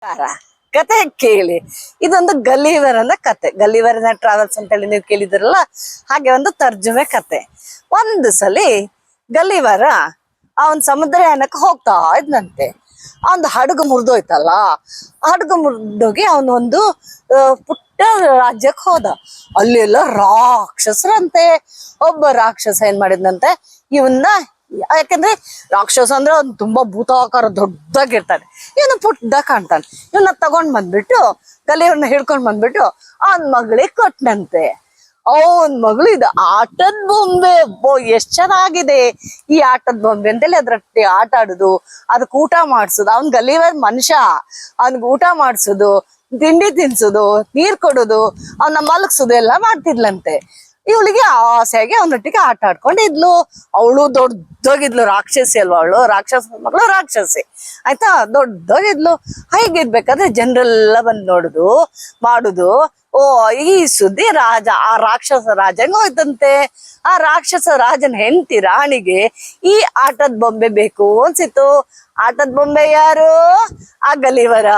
ಕಾರ ಕತೆ ಕೇಳಿ. ಇದೊಂದು ಗಲ್ಲಿವರನ ಕತೆ. ಗಲ್ಲಿವರನ ಟ್ರಾವೆಲ್ಸ್ ಅಂತ ಹೇಳಿ ನೀವು ಕೇಳಿದ್ರಲ್ಲ, ಹಾಗೆ ಒಂದು ತರ್ಜುಮೆ ಕತೆ. ಒಂದು ಸಲಿ ಗಲ್ಲಿವರ ಅವನ್ ಸಮುದ್ರಯಾನಕ್ಕೆ ಹೋಗ್ತಾ ಇದ್ನಂತೆ. ಅವನ್ ಹಡಗು ಮುರಿದೋಯ್ತಲ್ಲ, ಹಡಗು ಮುರಿದೋಗಿ ಅವನೊಂದು ಪುಟ್ಟ ರಾಜ್ಯಕ್ಕೆ ಹೋದ. ಅಲ್ಲೆಲ್ಲ ರಾಕ್ಷಸರಂತೆ. ಒಬ್ಬ ರಾಕ್ಷಸ ಏನ್ ಮಾಡಿದ್ನಂತೆ, ಇವನ್ನ, ಯಾಕಂದ್ರೆ ರಾಕ್ಷಸ ಅಂದ್ರೆ ಅವ್ನು ತುಂಬಾ ಭೂತಾಕಾರ ದೊಡ್ಡದಾಗಿರ್ತಾನೆ, ಇವನು ಪುಟ್ಟದಾಗ ಕಾಣ್ತಾನೆ. ಇವನ್ನ ತಗೊಂಡ್ ಬಂದ್ಬಿಟ್ಟು, ಗಲ್ಲಿವರನ್ನ ಹಿಡ್ಕೊಂಡ್ ಬಂದ್ಬಿಟ್ಟು ಅವನ್ ಮಗಳಿಗೆ ಕೊಟ್ನಂತೆ. ಅವನ್ ಮಗಳು ಇದು ಆಟದ ಬೊಂಬೆ. ಎಷ್ಟ್ ಚೆನ್ನಾಗಿದೆ ಈ ಆಟದ ಬೊಂಬೆ ಅಂತೇಳಿ ಅದ್ರಟ್ಟಿ ಆಟ ಆಡುದು, ಅದಕ್ಕೆ ಊಟ ಮಾಡ್ಸುದು. ಅವ್ನ್ ಗಲ್ಲಿವರ್ ಮನುಷ್ಯ, ಅವ್ನ್ಗೆ ಊಟ ಮಾಡ್ಸುದು, ತಿಂಡಿ ತಿನ್ಸುದು, ನೀರ್ ಕೊಡುದು, ಅವನ್ನ ಮಲಗ್ಸುದು ಎಲ್ಲ ಮಾಡ್ತಿದ್ಲಂತೆ. ಇವಳಿಗೆ ಆಸೆಯಾಗಿ ಅವನೊಟ್ಟಿಗೆ ಆಟ ಆಡ್ಕೊಂಡಿದ್ಲು. ಅವಳು ದೊಡ್ಡೋಗಿದ್ಲು, ರಾಕ್ಷಸಿ ಅಲ್ವಾ ಅವಳು, ರಾಕ್ಷಸ ಮಗಳು ರಾಕ್ಷಸಿ ಆಯ್ತಾ, ದೊಡ್ಡೋಗಿದ್ಲು. ಹೀಗಿರ್ಬೇಕಾದ್ರೆ ಜನರೆಲ್ಲ ಬಂದು ನೋಡುದು ಮಾಡುದು. ಓ, ಈ ಸುದ್ದಿ ಆ ರಾಕ್ಷಸ ರಾಜಂಗ ಹೋಯ್ತಂತೆ. ಆ ರಾಕ್ಷಸ ರಾಜನ ಹೆಂಡತಿ ರಾಣಿಗೆ ಈ ಆಟದ ಬೊಂಬೆ ಬೇಕು ಅನ್ಸಿತ್ತು. ಆಟದ ಬೊಂಬೆ ಯಾರು? ಆ ಗಲ್ಲಿವರ.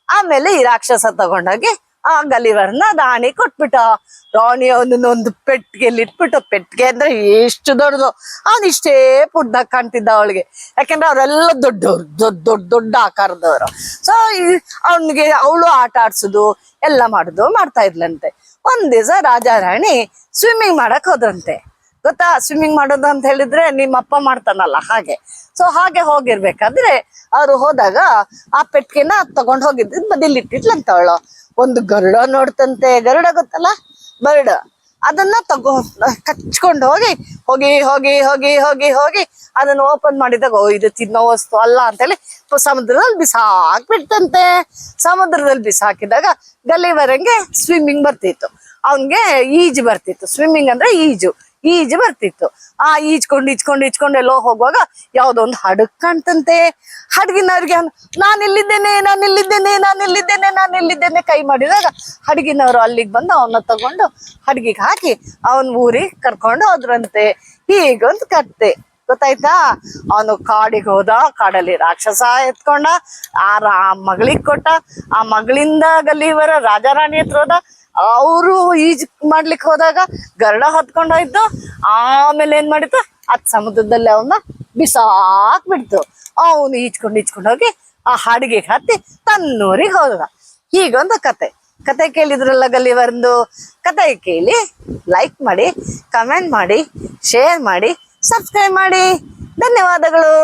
ಆಮೇಲೆ ಈ ರಾಕ್ಷಸ ತಗೊಂಡೋಗಿ ಆ ಗಲ್ಲಿವರನ ರಾಣಿ ಕೊಟ್ಬಿಟ್ಟ. ರಾಣಿ ಅವನೊಂದು ಪೆಟ್ಟಿಗೆಲ್ಲಿ ಇಟ್ಬಿಟ್ಟು, ಪೆಟ್ಟಿಗೆ ಅಂದ್ರೆ ಎಷ್ಟು ದೊಡ್ಡದು, ಅವನ್ ಇಷ್ಟೇ ಪುಡ್ದಾಗ ಕಾಣ್ತಿದ್ದ ಅವಳಿಗೆ. ಯಾಕಂದ್ರೆ ಅವರೆಲ್ಲ ದೊಡ್ಡವ್ರು, ದೊಡ್ಡ ಆಕಾರದವರು. ಸೊ ಅವನಿಗೆ ಅವಳು ಆಟ ಆಡ್ಸುದು ಎಲ್ಲ ಮಾಡ್ತಾ ಇದ್ಲಂತೆ. ಒಂದ್ ದಿವಸ ರಾಜ ರಾಣಿ ಸ್ವಿಮ್ಮಿಂಗ್ ಮಾಡಕ್ ಹೋದ್ರಂತೆ. ಗೊತ್ತಾ ಸ್ವಿಮ್ಮಿಂಗ್ ಮಾಡೋದು ಅಂತ ಹೇಳಿದ್ರೆ, ನಿಮ್ಮ ಅಪ್ಪ ಮಾಡ್ತಾನಲ್ಲ ಹಾಗೆ. ಸೊ ಹಾಗೆ ಹೋಗಿರ್ಬೇಕಾದ್ರೆ ಅವ್ರು ಹೋದಾಗ ಆ ಪೆಟ್ಟಿಗೆನ ತಗೊಂಡ್ ಹೋಗಿದ್ದು ಬದಿಲಿಟ್ಟಿಟ್ಲಂತ ಅವಳು. ಒಂದು ಗರುಡ ನೋಡ್ತಂತೆ. ಗರುಡ ಗೊತ್ತಲ್ಲ, ಬರ್ಡ್. ಅದನ್ನ ಕಚ್ಕೊಂಡು ಹೋಗಿ ಹೋಗಿ ಹೋಗಿ ಹೋಗಿ ಹೋಗಿ ಹೋಗಿ ಅದನ್ನ ಓಪನ್ ಮಾಡಿದಾಗ, ಓ ಇದು ತಿನ್ನೋ ವಸ್ತು ಅಲ್ಲ ಅಂತೇಳಿ ಸಮುದ್ರದಲ್ಲಿ ಬಿಸಾಕ್ಬಿಡ್ತಂತೆ. ಸಮುದ್ರದಲ್ಲಿ ಬಿಸಾಕಿದಾಗ ಗಲ್ಲಿವರಂಗೆ ಸ್ವಿಮ್ಮಿಂಗ್ ಬರ್ತಿತ್ತು, ಅವನ್ಗೆ ಈಜು ಬರ್ತಿತ್ತು. ಸ್ವಿಮ್ಮಿಂಗ್ ಅಂದ್ರೆ ಈಜು ಬರ್ತಿತ್ತು. ಆ ಈಜ್ಕೊಂಡು ಎಲ್ಲೋ ಹೋಗುವಾಗ ಯಾವ್ದೋ ಒಂದು ಹಡಗ್ ಕಾಣ್ತಂತೆ. ಹಡಗಿನವ್ರಿಗೆ ನಾನಿಲ್ಲಿದ್ದೇನೆ ಕೈ ಮಾಡಿದಾಗ ಹಡಗಿನವರು ಅಲ್ಲಿಗೆ ಬಂದು ಅವನ್ನ ತಗೊಂಡು ಹಡಗಿಗೆ ಹಾಕಿ ಅವನ್ ಊರಿಗೆ ಕರ್ಕೊಂಡು ಹೋದ್ರಂತೆ. ಹೀಗೊಂದು ಕತ್ತೆ. ಗೊತ್ತಾಯ್ತಾ? ಅವನು ಕಾಡಿಗೆ ಹೋದ, ಕಾಡಲ್ಲಿ ರಾಕ್ಷಸ ಎತ್ಕೊಂಡ, ಮಗಳಿಗೆ ಕೊಟ್ಟ. ಆ ಮಗಳಿಂದ ಗಲ್ಲಿವರ ರಾಜ ರಾಣಿ ಹತ್ರ ಹೋದ. ಅವರು ಈಜ್ ಮಾಡ್ಲಿಕ್ಕೆ ಹೋದಾಗ ಗರುಡ ಹೊತ್ಕೊಂಡೋಯ್ತು. ಆಮೇಲೆ ಏನ್ ಮಾಡಿತ್ತು, ಅದ್ ಸಮುದ್ರದಲ್ಲಿ ಅವನ್ನ ಬಿಸಾಕ್ಬಿಡ್ತು. ಅವನು ಈಜ್ಕೊಂಡು ಹೋಗಿ ಆ ಹಡಗಿಗೆ ಹತ್ತಿ ತನ್ನೂರಿಗೆ ಹೋದ. ಹೀಗೊಂದು ಕತೆ ಕೇಳಿದ್ರಲ್ಲ ಗಲ್ಲಿವರಂದು. ಕತೆ ಕೇಳಿ ಲೈಕ್ ಮಾಡಿ, ಕಮೆಂಟ್ ಮಾಡಿ, ಶೇರ್ ಮಾಡಿ, ಸಬ್ಸ್ಕ್ರೈಬ್ ಮಾಡಿ. ಧನ್ಯವಾದಗಳು.